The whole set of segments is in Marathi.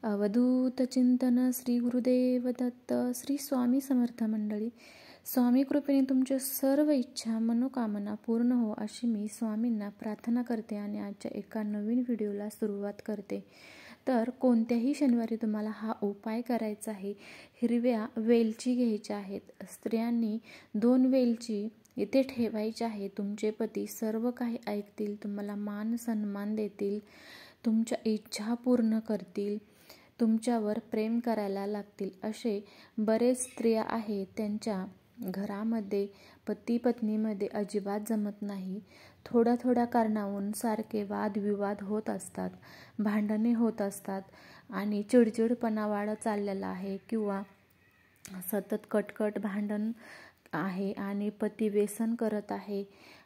अवधूत चिंतन श्री गुरुदेव दत्त. श्री स्वामी समर्थ मंडळी. स्वामी कृपेने तुमच्या सर्व इच्छा मनोकामना पूर्ण हो अशी मी स्वामींना प्रार्थना करते आणि आजच्या एका नवीन व्हिडिओला सुरुवात करते. तर कोणत्याही शनिवारी तुम्हाला हा उपाय करायचा आहे. हिरव्या वेलची घ्यायच्या आहेत. स्त्रियांनी 2 वेलची इथे ठेवायच्या आहे. तुमचे पती सर्व काही ऐकतील, तुम्हाला मान सन्मान देतील, तुमच्या इच्छा पूर्ण करतील, तुमच्यावर प्रेम करायला लागतील. असे बरेच स्त्रिया आहेत त्यांच्या घरामध्ये पती पत्नीमध्ये अजिबात जमत नाही. थोड्या कारणावरून सारखे वादविवाद होत असतात, भांडणे होत असतात आणि चिडचिडपणा वाढत चाललेला आहे किंवा सतत कटकट भांडण आहे आणि पती व्यसन करत आहे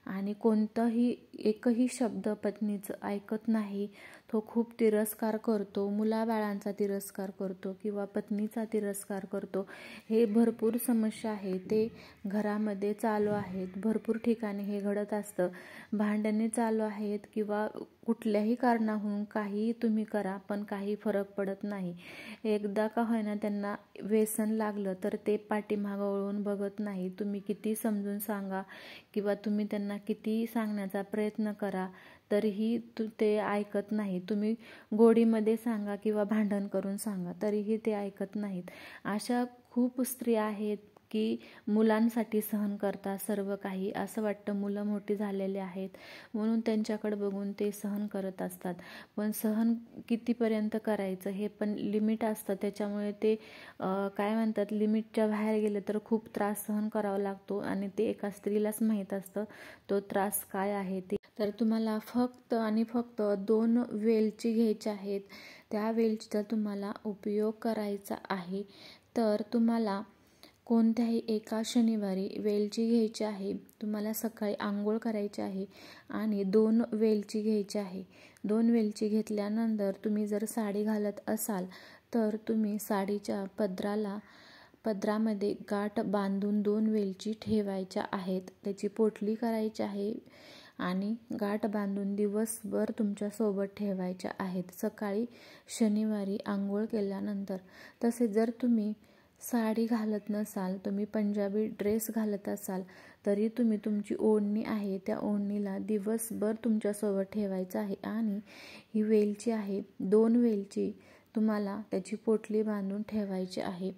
आणि कोणताही एकही शब्द पत्नीचं ऐकत नाही. तो खूप तिरस्कार करतो, मुलाबाळांचा तिरस्कार करतो किंवा पत्नीचा तिरस्कार करतो. हे भरपूर समस्या आहे, ते घरामध्ये चालू आहेत. भरपूर ठिकाणी हे घडत असतं. भांडणे चालू आहेत किंवा कुठल्याही कारणाहून काही तुम्ही करा पण काही फरक पडत नाही. एकदा का होईना त्यांना व्यसन लागलं तर ते पाठीमागं वळून बघत नाही. तुम्ही किती समजून सांगा किंवा तुम्ही त्यांना किती सांगण्याचा प्रयत्न करा तरीही ते ऐकत नाही. तुम्ही गोडीमध्ये सांगा किंवा भांडण करून सांगा तरीही ते ऐकत नाहीत. अशा खूप स्त्रिया आहेत की मुलांसाठी सहन करतात सर्व काही. असं वाटतं मुलं मोठी झालेली आहेत म्हणून त्यांच्याकडे बघून ते सहन करत असतात. पण सहन कितीपर्यंत करायचं हे पण लिमिट असतं. त्याच्यामुळे ते काय म्हणतात, लिमिटच्या बाहेर गेले तर खूप त्रास सहन करावा लागतो आणि ते एका स्त्रीलाच माहीत असतं तो त्रास काय आहे ते. तर तुम्हाला फक्त आणि फक्त 2 वेलची घ्यायच्या आहेत. त्या वेलचीचा तुम्हाला उपयोग करायचा आहे. तर तुम्हाला कोणत्याही एका शनिवारी वेलची घ्यायची आहे. तुम्हाला सकाळी आंघोळ करायची आहे आणि 2 वेलची घ्यायची आहे. 2 वेलची घेतल्यानंतर तुम्ही जर साडी घालत असाल तर तुम्ही साडीच्या पदरामध्ये गाठ बांधून 2 वेलची ठेवायच्या आहेत. त्याची पोटली करायची आहे आणि गाठ बांधून दिवसभर तुमच्यासोबत ठेवायच्या आहेत सकाळी शनिवारी आंघोळ केल्यानंतर. तसेच जर तुम्ही साडी घालत नसाल, तुम्ही पंजाबी ड्रेस घालत असाल तरी तुम्ही तुमची ओढणी आहे त्या ओढणीला दिवसभर तुमच्यासोबत ठेवायचं आहे. आणि ही वेलची आहे, 2 वेलची तुम्हाला त्याची पोटली बांधून ठेवायची आहे.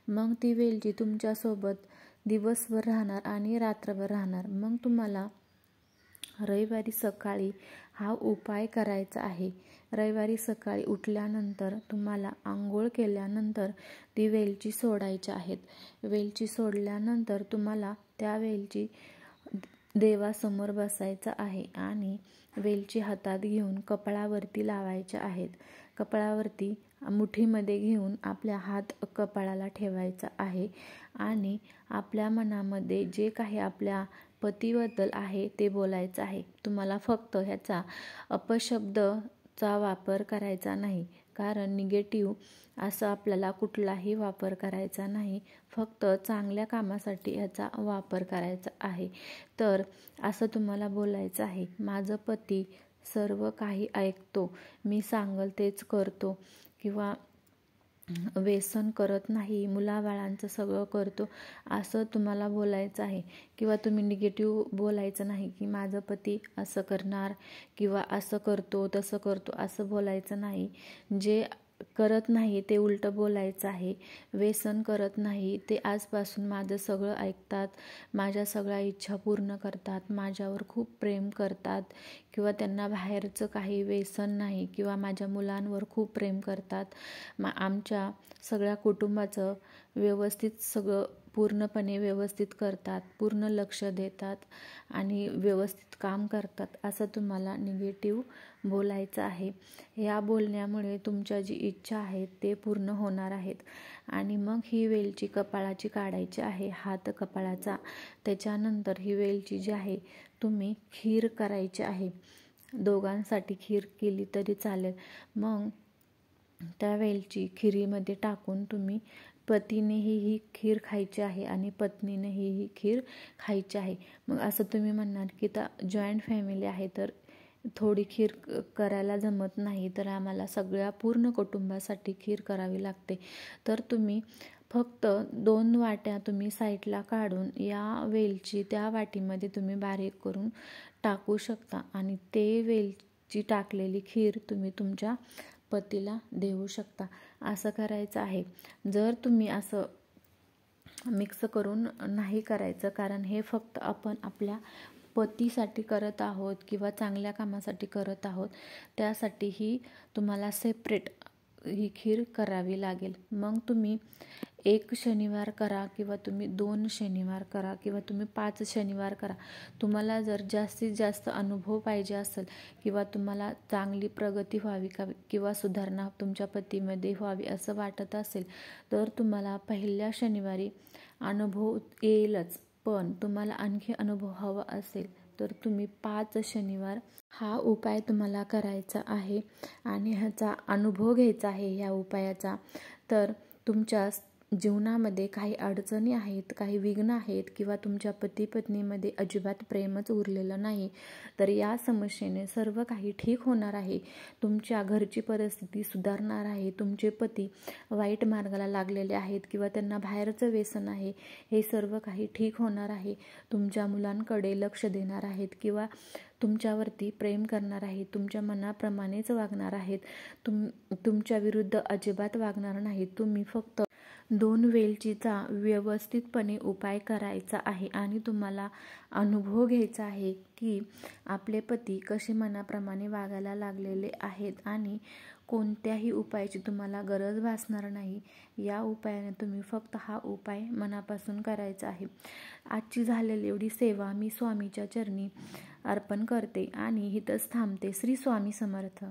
मग ती वेलची तुमच्यासोबत दिवसभर राहणार आणि रात्रभर राहणार. मग तुम्हाला रविवारी सकाळी हा उपाय करायचा आहे. रविवारी सकाळी उठल्यानंतर तुम्हाला आंघोळ केल्यानंतर ती वेलची सोडायची आहेत. वेलची सोडल्यानंतर तुम्हाला त्या वेलची देवासमोर बसायचं आहे आणि वेलची हातात घेऊन कपाळावरती लावायच्या आहेत. कपाळावरती मुठीमध्ये घेऊन आपल्या हात कपाळाला ठेवायचा आहे आणि आपल्या मनामध्ये जे काही आपल्या पतीबद्दल आहे ते बोलायचं आहे. तुम्हाला फक्त ह्याचा अपशब्दचा वापर करायचा नाही, कारण निगेटिव्ह असं आपल्याला कुठलाही वापर करायचा नाही. फक्त चांगल्या कामासाठी याचा वापर करायचा आहे. तर असं तुम्हाला बोलायचं आहे, माझं पती सर्व काही ऐकतो, मी सांगल तेच करतो किंवा व्यसन करत नाही, मुलाबाळांचं सगळं करतो असं तुम्हाला बोलायचं आहे. किंवा तुम्ही निगेटिव्ह बोलायचं नाही की माझं पती असं करणार किंवा असं करतो तसं करतो असं बोलायचं नाही. जे करत नाही ते उलटं बोलायचं आहे. व्यसन करत नाही, ते आजपासून माझं सगळं ऐकतात, माझ्या सगळ्या इच्छा पूर्ण करतात, माझ्यावर खूप प्रेम करतात किंवा त्यांना बाहेरचं काही व्यसन नाही किंवा माझ्या मुलांवर खूप प्रेम करतात. आमच्या सगळ्या कुटुंबाचं व्यवस्थित सगळं पूर्णपणे व्यवस्थित करतात, पूर्ण लक्ष देतात आणि व्यवस्थित काम करतात असं तुम्हाला निगेटिव्ह बोलायचं आहे. या बोलण्यामुळे तुमच्या जी इच्छा आहेत ते पूर्ण होणार आहेत. आणि मग ही वेलची कपाळाची काढायची आहे, हात कपाळाचा. त्याच्यानंतर ही वेलची जी आहे तुम्ही खीर करायची आहे. दोघांसाठी खीर केली तरी चालेल. मग त्या वेलची खिरीमध्ये टाकून तुम्ही पतीनेही ही खीर खायची आहे आणि पत्नीनेही ही खीर खायची आहे. मग असं तुम्ही म्हणणार की जॉईंट फॅमिली आहे तर थोडी खीर करायला जमत नाही, तर आम्हाला सगळ्या पूर्ण कुटुंबासाठी खीर करावी लागते. तर तुम्ही फक्त 2 वाट्या तुम्ही साईडला काढून या वेलची त्या वाटीमध्ये तुम्ही बारीक करून टाकू शकता आणि ते वेलची टाकलेली खीर तुम्ही तुमच्या पतीला देऊ शकता. असं करायचं आहे. जर तुम्ही असं मिक्स करून नाही करायचं, कारण हे फक्त आपण आपल्या पतीसाठी करत आहोत किंवा चांगल्या कामासाठी करत आहोत, त्यासाठी ही तुम्हाला सेपरेट ही खीर करावी लागेल. मग तुम्ही 1 शनिवार करा किंवा तुम्ही 2 शनिवार करा किंवा तुम्ही 5 शनिवार करा. तुम्हाला जर जास्तीत जास्त अनुभव पाहिजे असेल किंवा तुम्हाला चांगली प्रगती व्हावी किंवा सुधारणा तुमच्या पतीमध्ये व्हावी असं वाटत असेल, तर तुम्हाला पहिल्या शनिवारी अनुभव येईलच. पण तुम्हाला आणखी अनुभव हवा असेल तर तुम्ही 5 शनिवार हा उपाय तुम्हाला करायचा आहे आणि ह्याचा अनुभव घ्यायचा आहे ह्या उपायाचा. तर तुमच्या जीवनामध्ये काही अडचणी आहेत, काही विघ्न आहेत किंवा तुमच्या पती पत्नीमध्ये अजिबात प्रेमच उरलेलं नाही, तर या समस्येने सर्व काही ठीक होणार आहे. तुमच्या घरची परिस्थिती सुधारणार आहे. तुमचे पती वाईट मार्गाला लागलेले आहेत किंवा त्यांना बाहेरचं व्यसन आहे, हे सर्व काही ठीक होणार आहे. तुमच्या मुलांकडे लक्ष देणार आहेत किंवा तुमच्यावरती प्रेम करणार आहेत, तुमच्या मनाप्रमाणेच वागणार आहेत, तुमच्या विरुद्ध अजिबात वागणार नाहीत. तुम्ही फक्त 2 वेलचीचा व्यवस्थितपणे उपाय करायचा आहे आणि तुम्हाला अनुभव घ्यायचा आहे की आपले पती कसे मनाप्रमाणे वागायला लागलेले आहेत आणि कोणत्याही उपायाची तुम्हाला गरज भासणार नाही. या उपायाने तुम्ही फक्त हा उपाय मनापासून करायचा आहे. आजची झालेली एवढी सेवा मी स्वामीच्या चरणी अर्पण करते आणि इथंच थांबते. श्री स्वामी समर्थ.